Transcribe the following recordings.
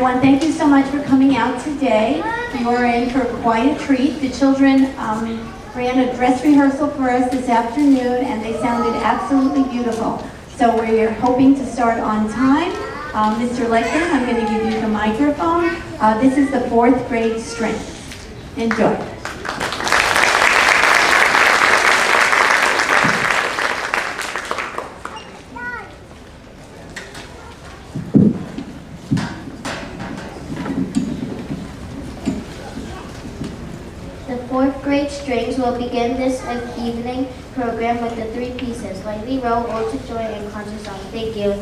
everyone. Thank you so much for coming out today. You are in for quite a treat. The children ran a dress rehearsal for us this afternoon, and they sounded absolutely beautiful. So we're hoping to start on time. Mr. Leckman, I'm going to give you the microphone. This is the 4th grade strings. Enjoy. The 4th grade strings will begin this evening program with the 3 pieces, Lightly Roll, Ode to Joy, and Concert Song. Thank you.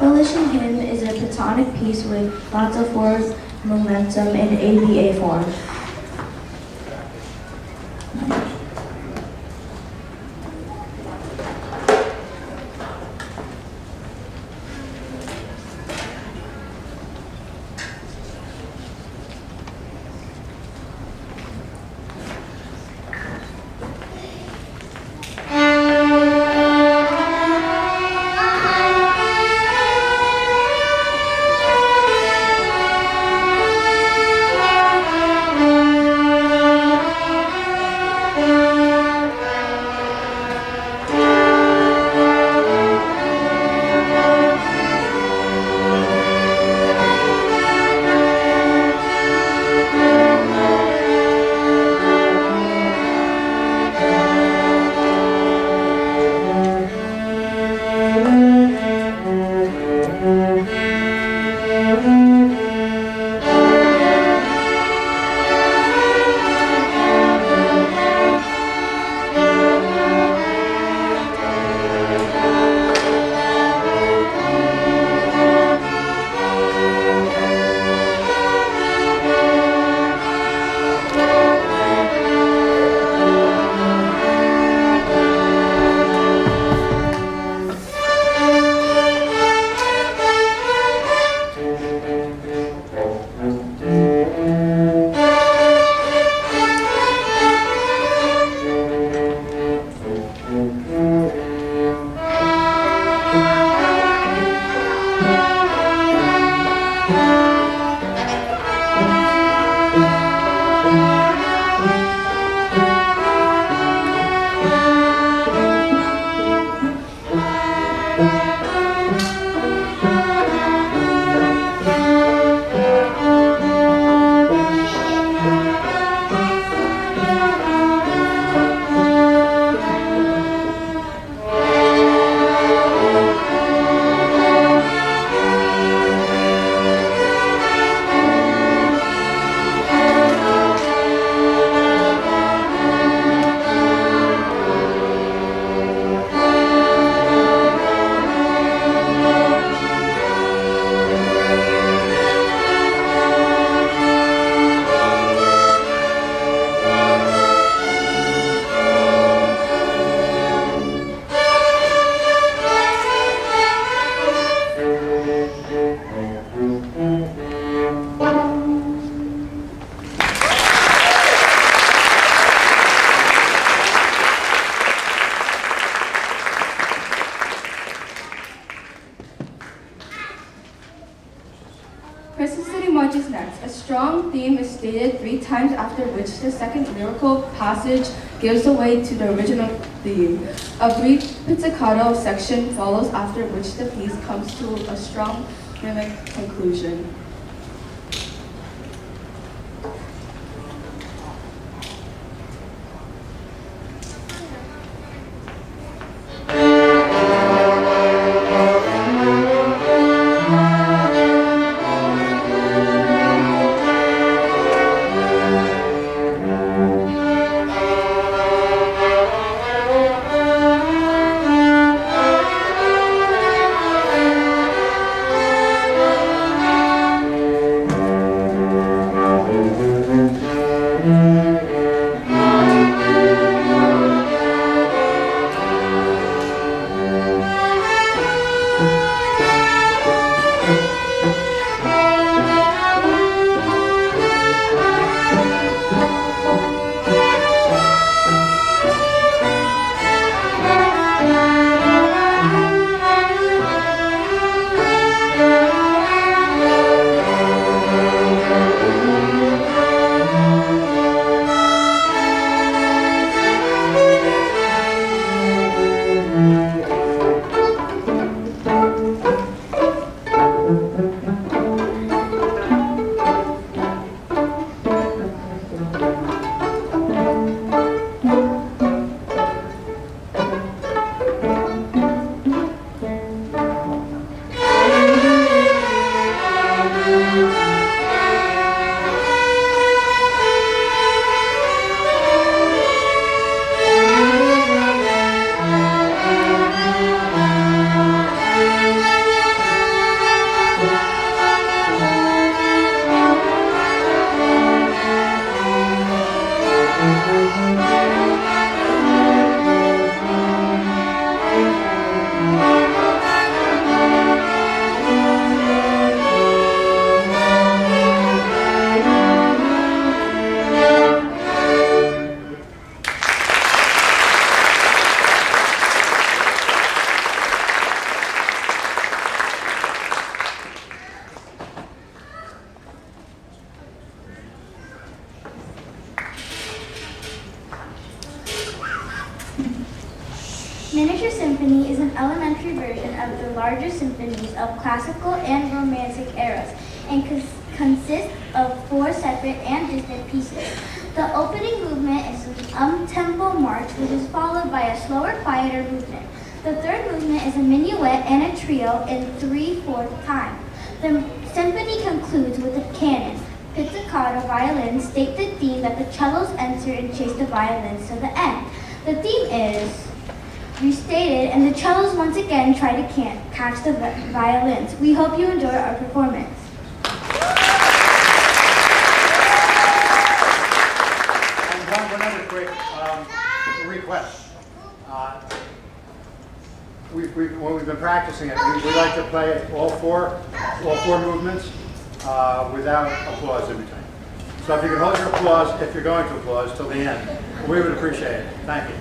Abolition Hymn is a pentatonic piece with lots of forward momentum in ABA form. Marches next. A strong theme is stated 3 times, after which the second lyrical passage gives away to the original theme. A brief pizzicato section follows, after which the piece comes to a strong rhythmic conclusion. Miniature symphony is an elementary version of the larger symphonies of classical and romantic eras and consists of 4 separate and distinct pieces. The opening movement is an up-tempo march, which is followed by a slower, quieter movement. The third movement is a minuet and a trio in 3/4 time. The symphony concludes with a canon. Pizzicato violins state the theme that the cellos enter and chase the violins to the end. The theme is restated, and the cellos once again try to catch the violins. We hope you enjoy our performance. And one other quick request. When we've been practicing it, we like to play all four movements without applause in between. So if you can hold your applause, if you're going to applause, till the end, we would appreciate it. Thank you.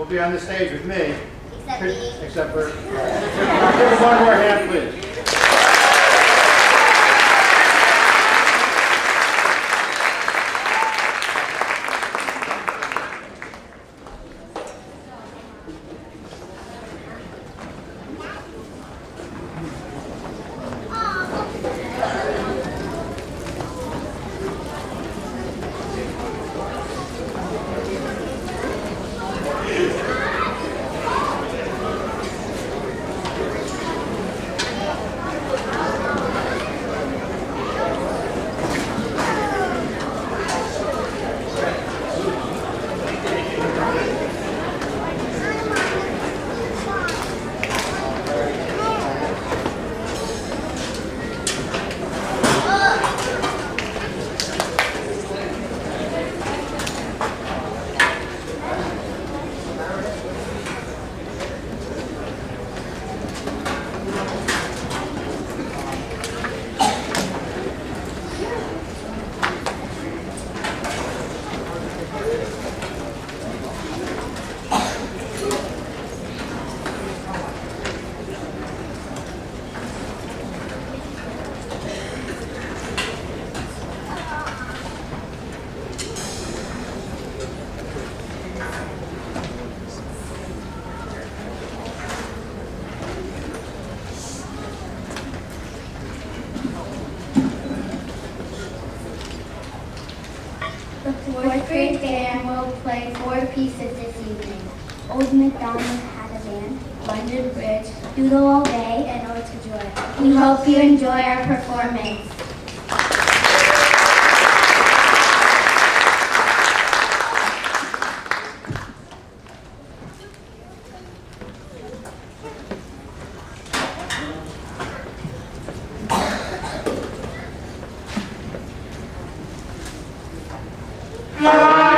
will be on the stage with me. Except me. Except for... Give us one more hand, please. The fourth grade band will play 4 pieces this evening. Old MacDonald had a band, London Bridge, Doodle All Day, and Ode to Joy. We hope you enjoy our performance. Thank you.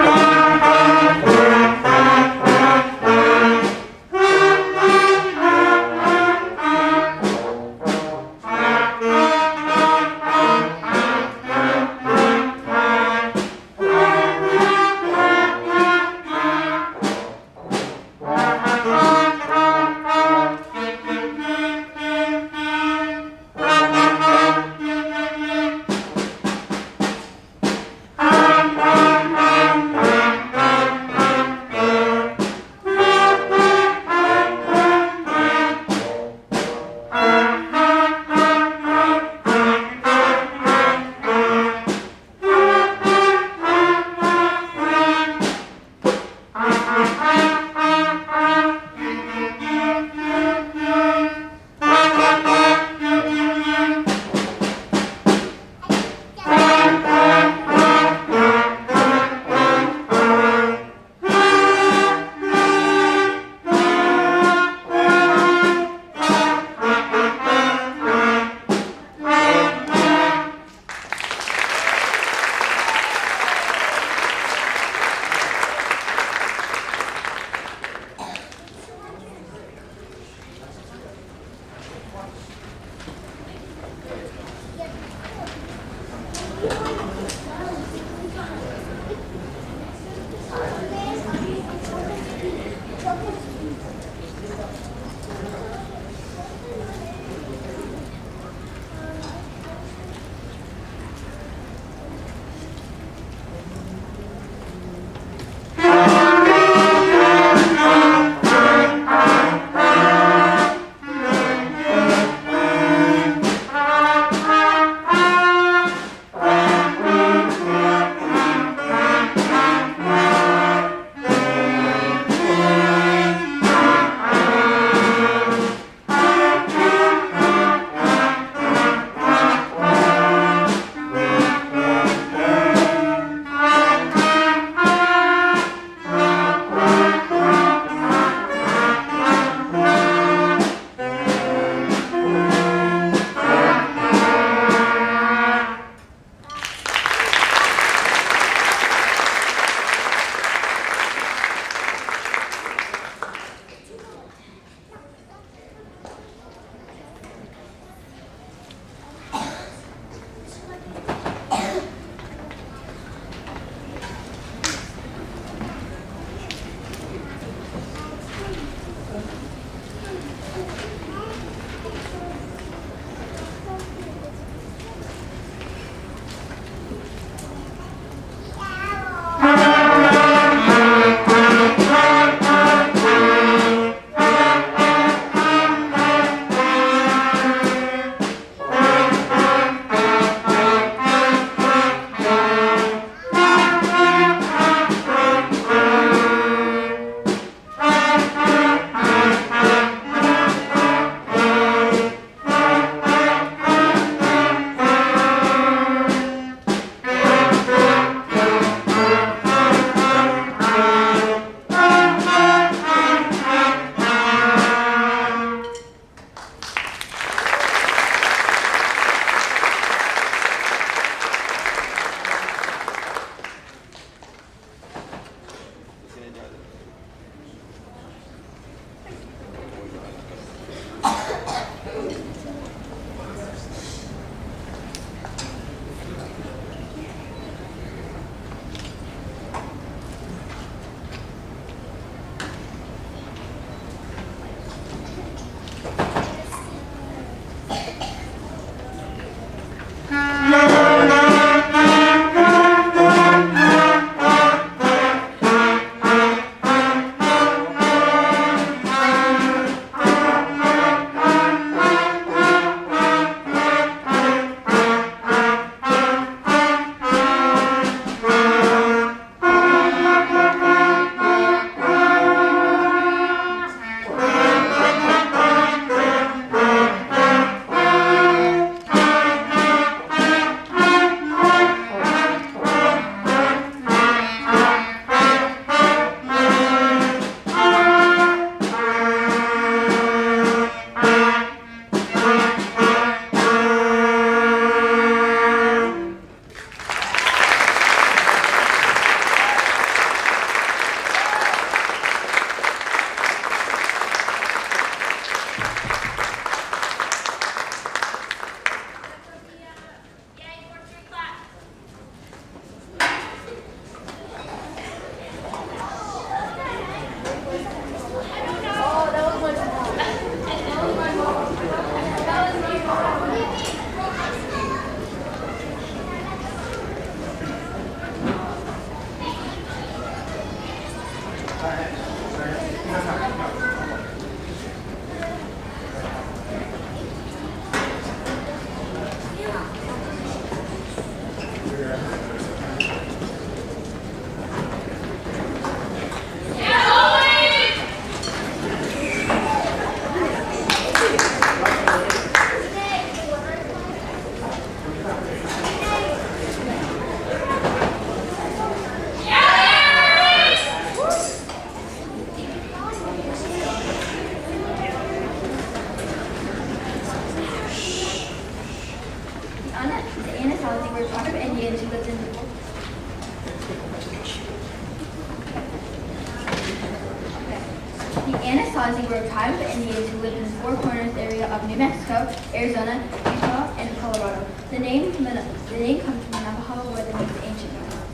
kamikaze were tribes of Indians who lived in the Four Corners area of New Mexico, Arizona, Utah, and Colorado. The name comes from Navajo, where the means ancient Navajo.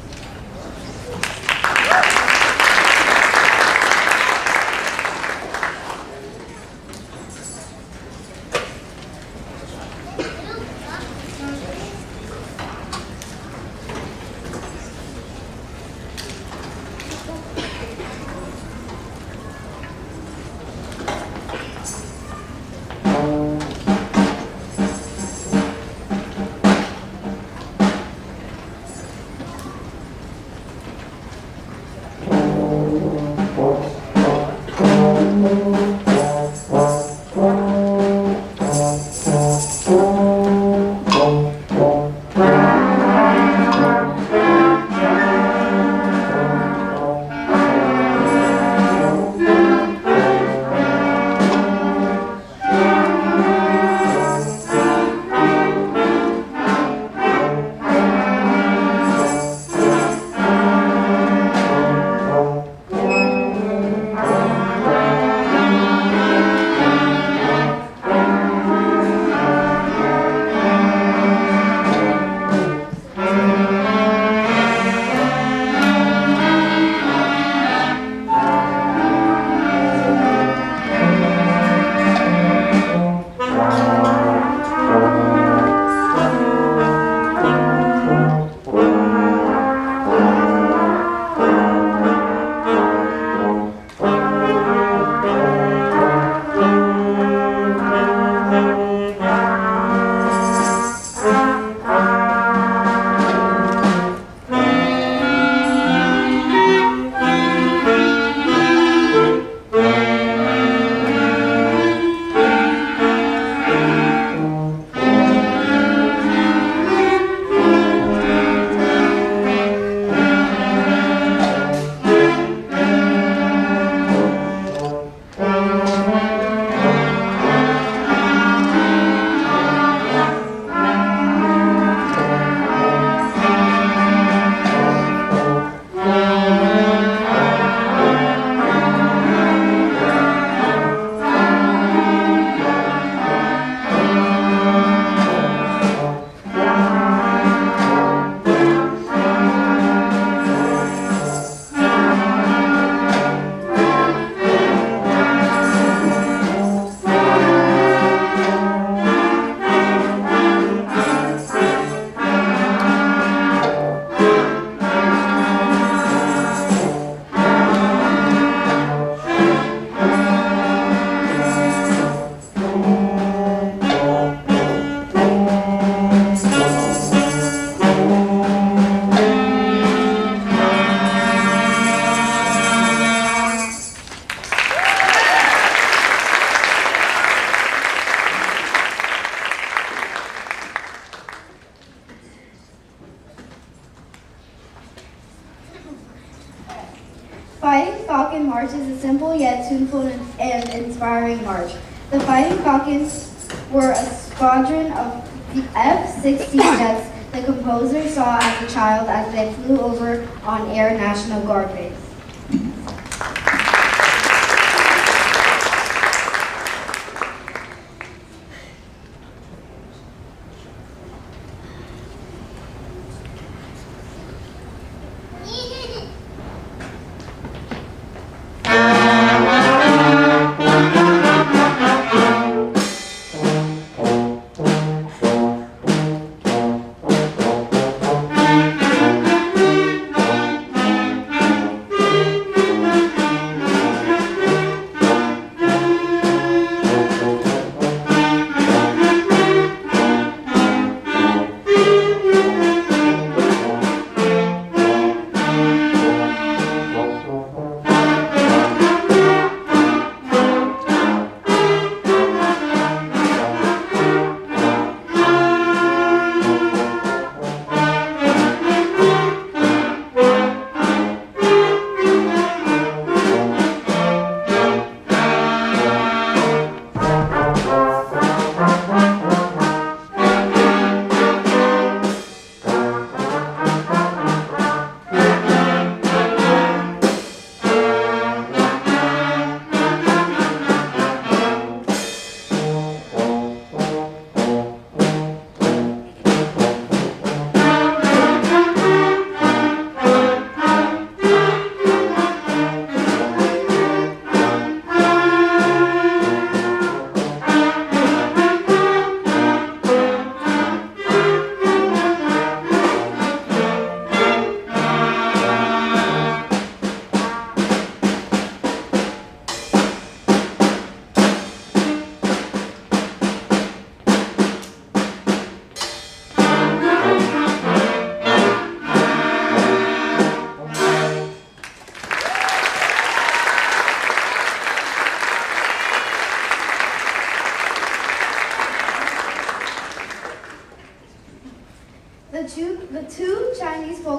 Fighting Falcon March is a simple yet tuneful and inspiring march. The Fighting Falcons were a squadron of F-16 jets the composer saw as a child as they flew over on Air National Guard base.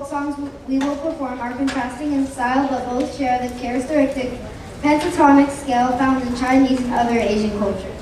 folk songs we will perform are contrasting in style but both share the characteristic pentatonic scale found in Chinese and other Asian cultures.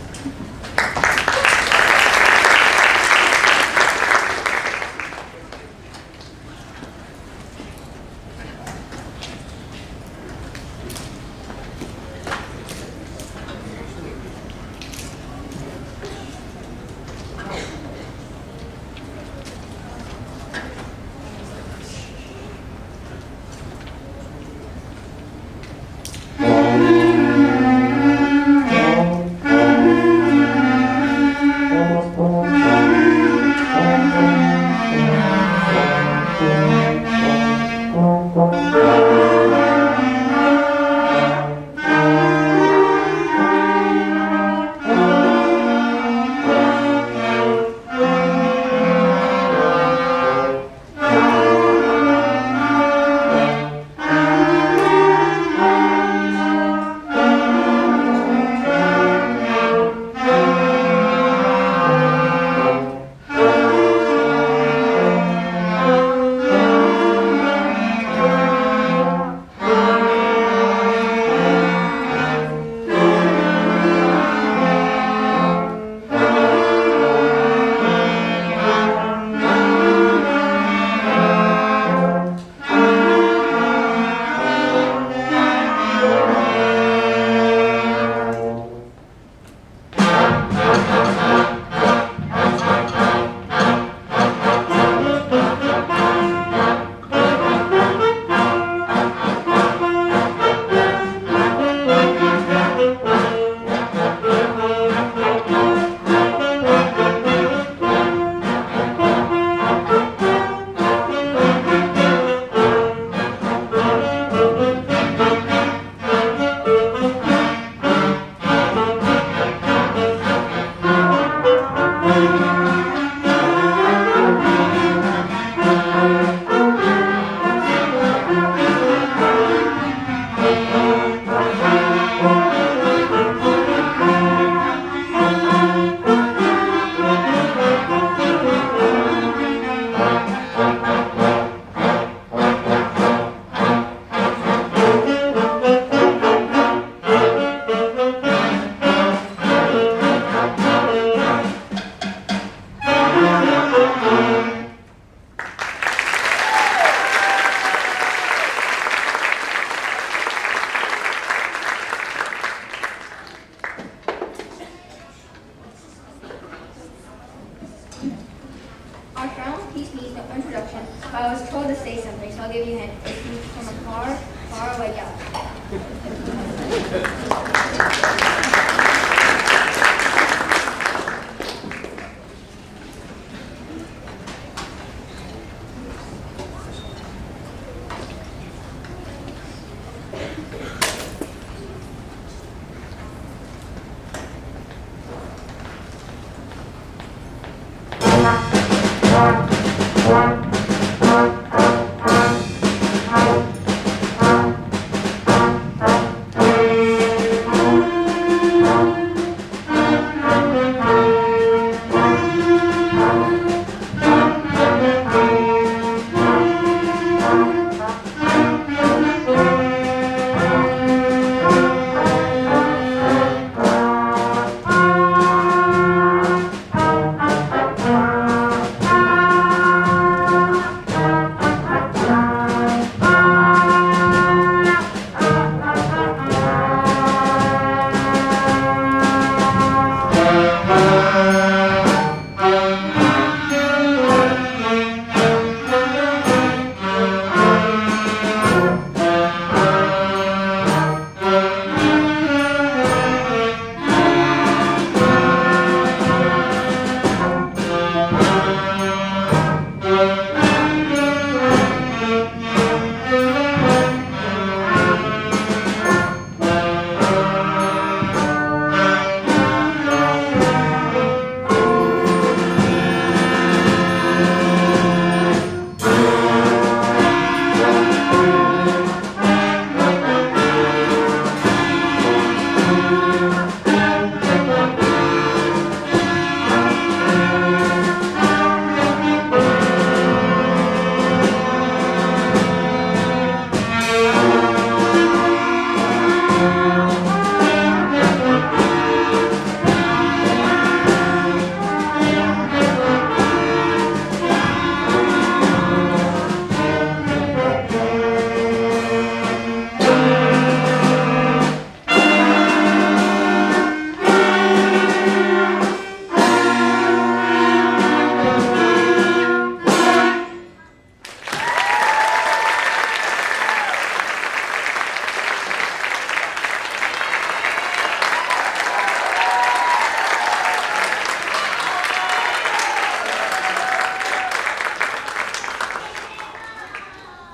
I was told to say something, so I'll give you a hint. It's from a far, far away galaxy.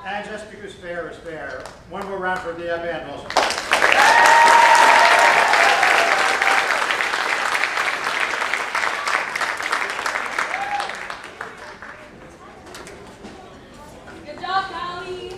And just because fair is fair, one more round for the band also. Good job, Callie.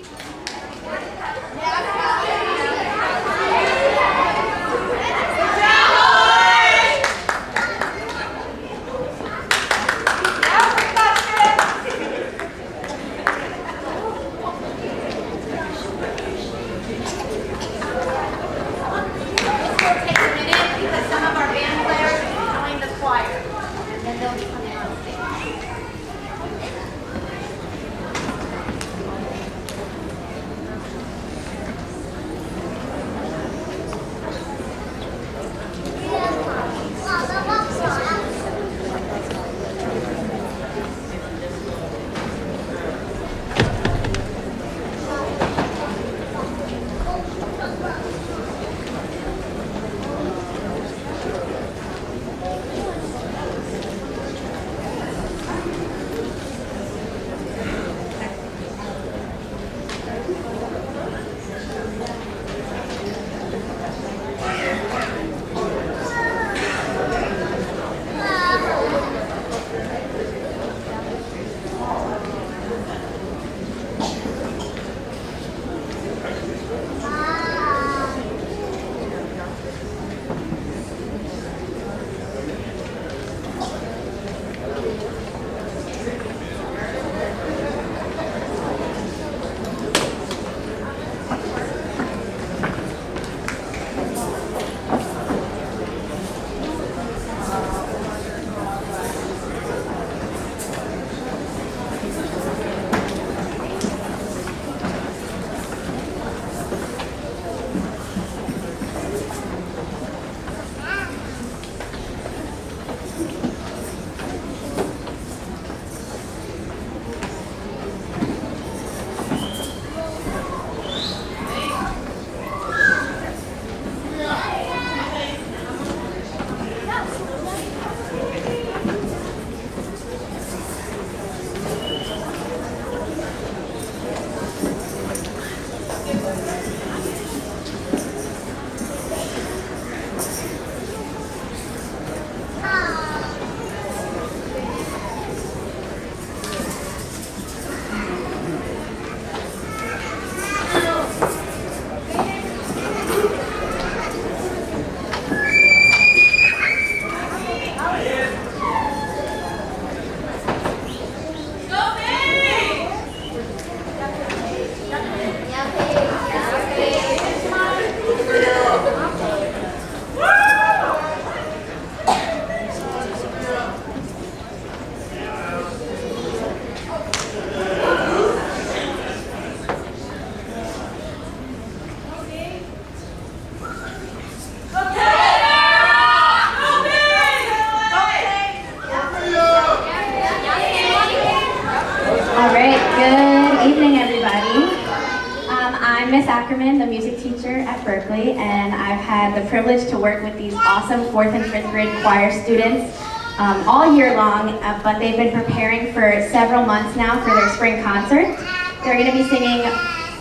The music teacher at Berkeley, and I've had the privilege to work with these awesome 4th and 5th grade choir students all year long, but they've been preparing for several months now for their spring concert. They're going to be singing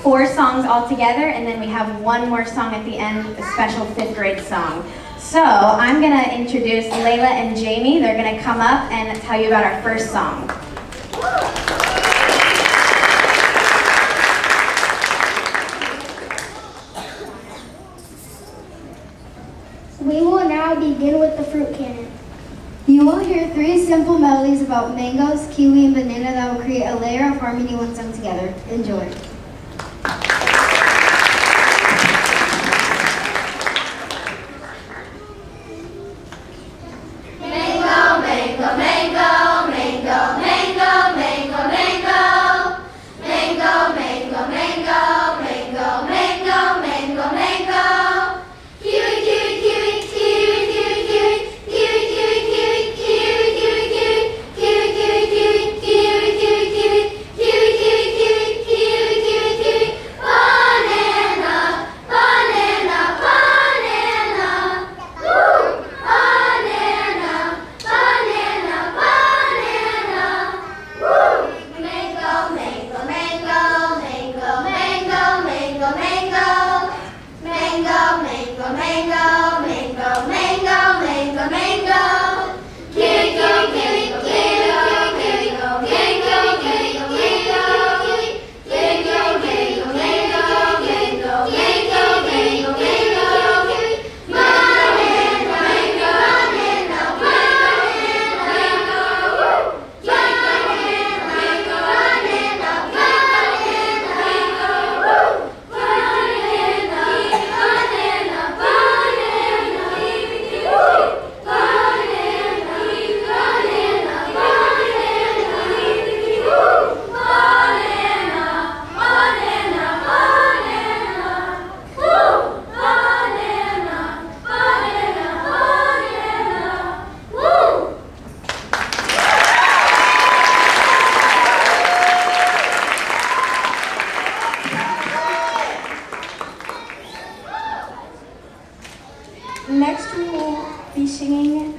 4 songs all together, and then we have one more song at the end, a special 5th grade song. So I'm going to introduce Layla and Jamie. They're going to come up and tell you about our first song. We will now begin with the fruit cannon. You will hear 3 simple melodies about mangoes, kiwi, and banana that will create a layer of harmony when sung together. Enjoy. Kiwi,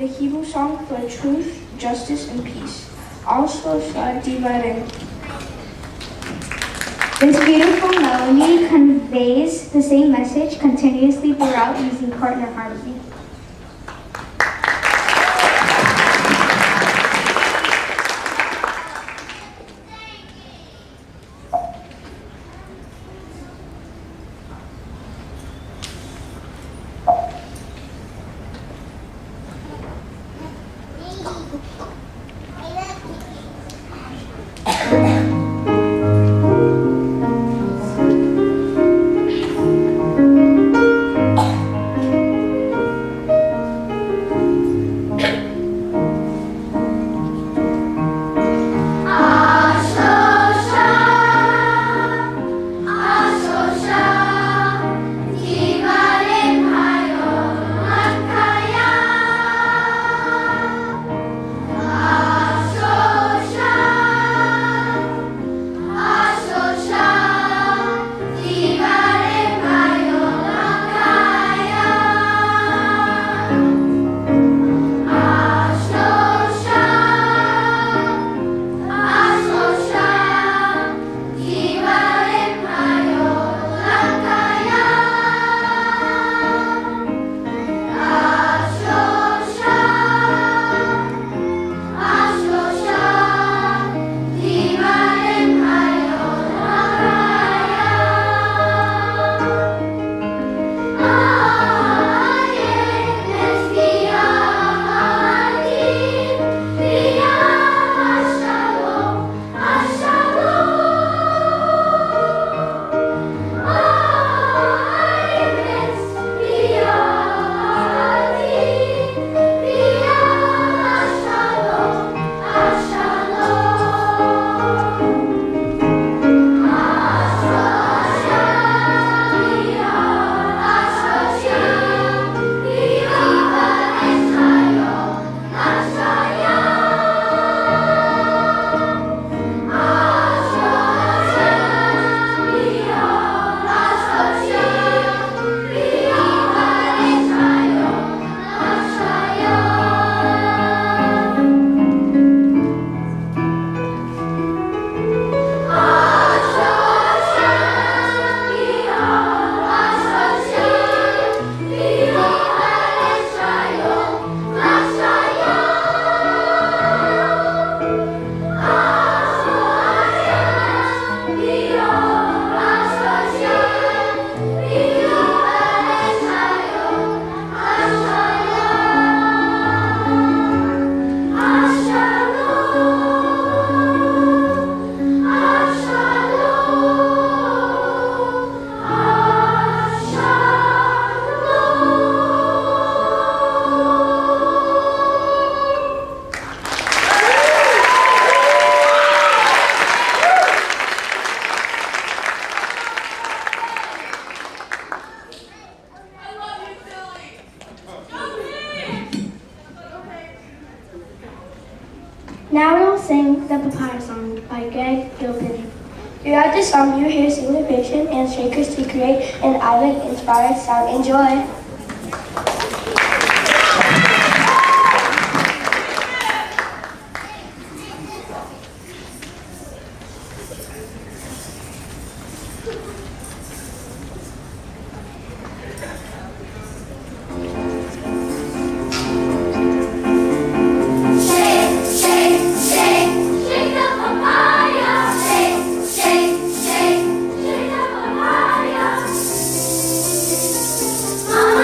the Hebrew song for truth, justice, and peace. Also, dividing. This beautiful melody conveys the same message continuously throughout using partner harmony. Now we will sing the Papaya Song by Greg Gilpin. Throughout this song, you hear syncopation and shakers to create an island-inspired sound. Enjoy! Ah!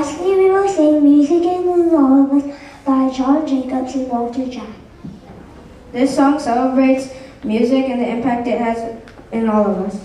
Lastly, we will sing Music in All of Us by John Jacobs and Walter Jack. This song celebrates music and the impact it has in all of us.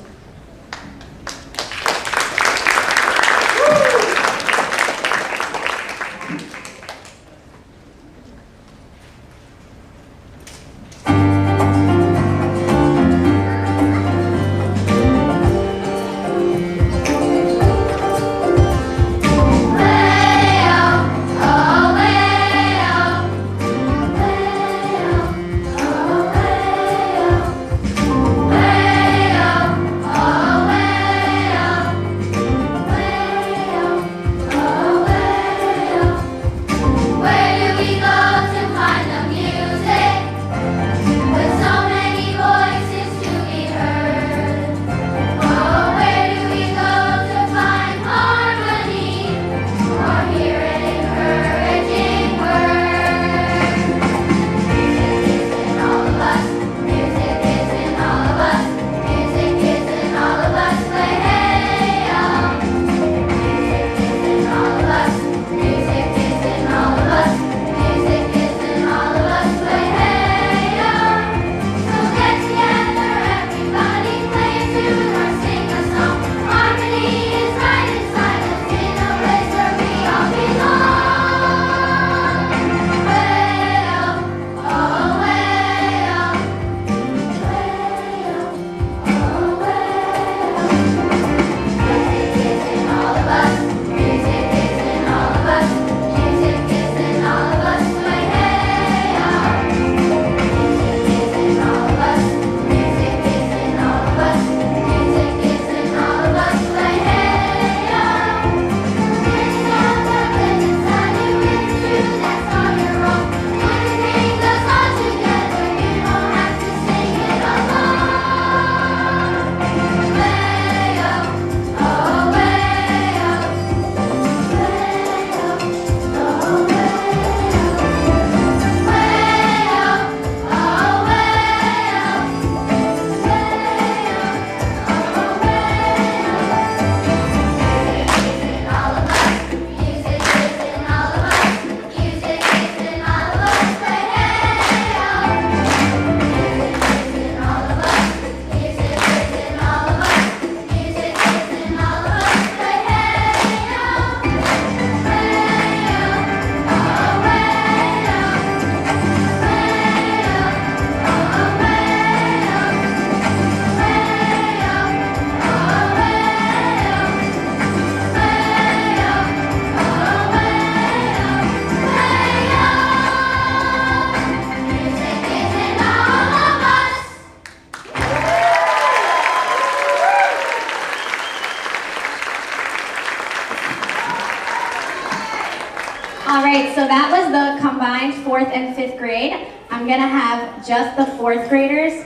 All right, so that was the combined 4th and 5th grade. I'm gonna have just the 4th graders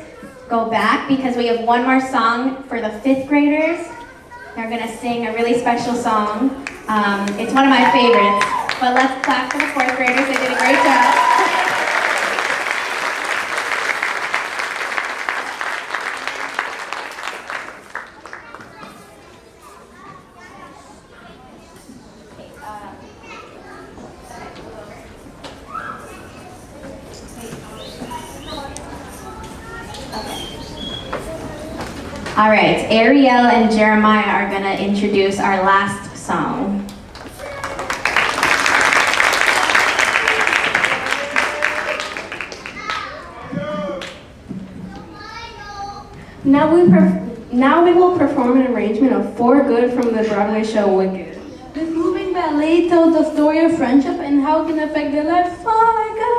go back because we have one more song for the 5th graders. They're gonna sing a really special song. It's one of my favorites, but let's clap for the 4th graders. They did a great job. All right, Ariel and Jeremiah are going to introduce our last song. Now we will perform an arrangement of For Good from the Broadway show Wicked. This moving ballet tells the story of friendship and how it can affect their lives for good.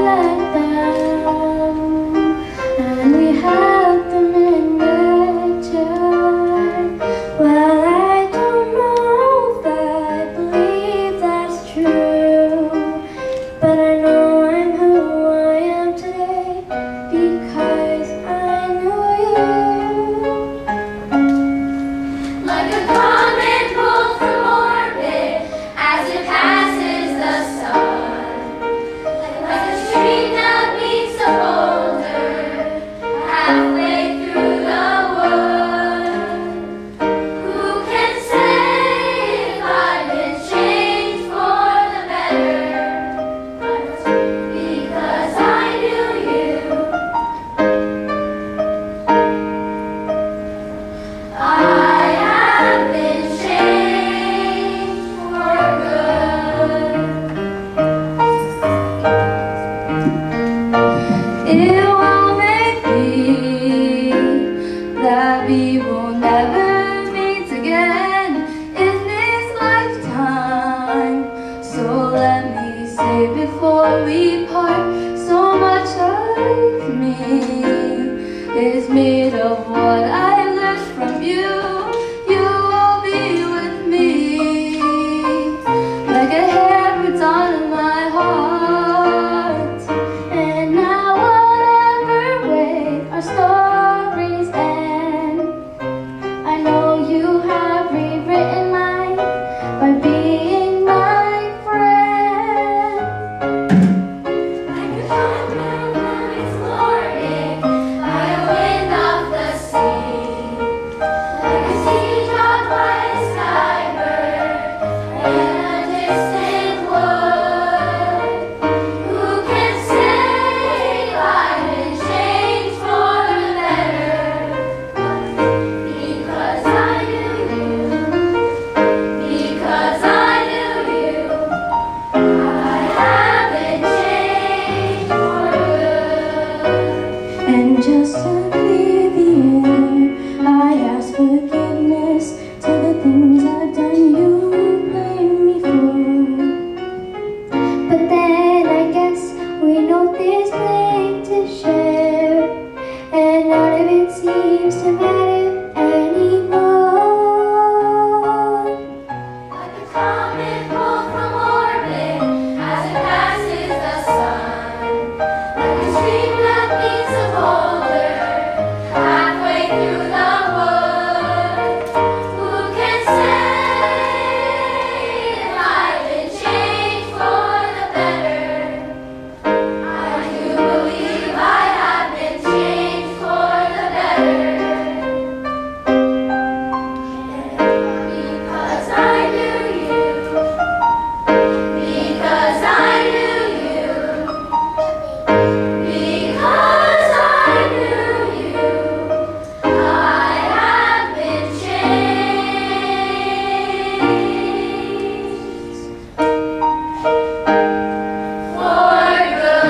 like them, and we held them in return. Well, I don't know if I believe that's true, but I know I'm who I am today because I knew you. Like a comet pulled from orbit as it passes the sun. Like a stream that meets a boulder halfway through the wood. Who can say if I've been changed for the better? Because I knew you. I have been changed for good. It will make me that we will never meet again in this lifetime. So let me say before we part, so much of me is made of what I learned from you. You will be with me like a hair puts on my heart. And now whatever way our stories end, I know you have rewritten mine by being my friend. Like a comet exploring by a wind off the sea, like a sea dropped by a skybird in a distant wood. Who can say I've been changed for the better? Because I knew you. Because I knew you. I have been changed for good. And just to breathe the air, I ask forgiveness to the things I've done you blame me for. But then I guess we know there's plenty to share, and none of it seems to matter anymore. Like a comet pulled from orbit as it passes the sun, like a stream that meets a boulder halfway through the wood. Who can say if I've been changed for the better? I do believe I have been changed for the better. Because I knew you. Because I knew you. Because I knew you. I have been changed for good.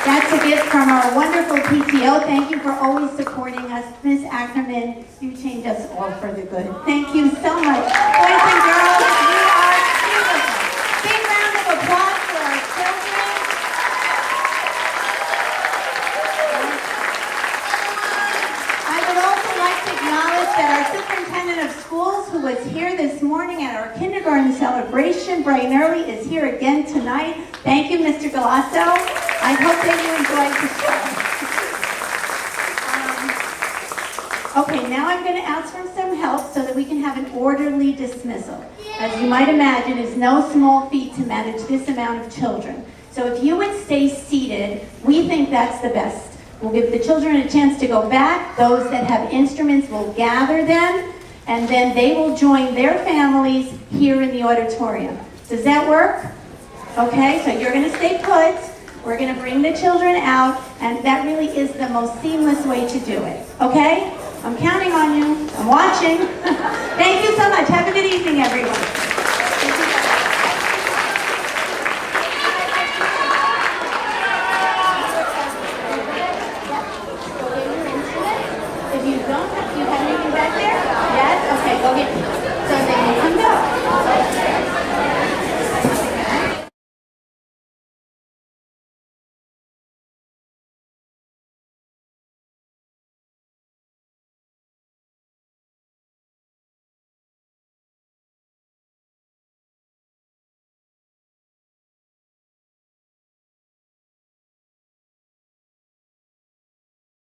That's a gift from our wonderful PTO. Thank you for always supporting us. Ms. Ackerman, you change us all for the good. Thank you so much. Boys and girls, we are beautiful. Big round of applause for our children. I would also like to acknowledge that our superintendent of schools, who was here this morning at our kindergarten celebration bright and early, is here again tonight. Thank you, Mr. Galasso. I hope that you enjoyed the show. Okay, now I'm going to ask for some help so that we can have an orderly dismissal. As you might imagine, it's no small feat to manage this amount of children. So if you would stay seated, we think that's the best. We'll give the children a chance to go back. Those that have instruments will gather them, and then they will join their families here in the auditorium. Does that work? Okay, so you're going to stay put. We're going to bring the children out, and that really is the most seamless way to do it. Okay? I'm counting on you. I'm watching. Thank you so much. Have a good evening, everyone.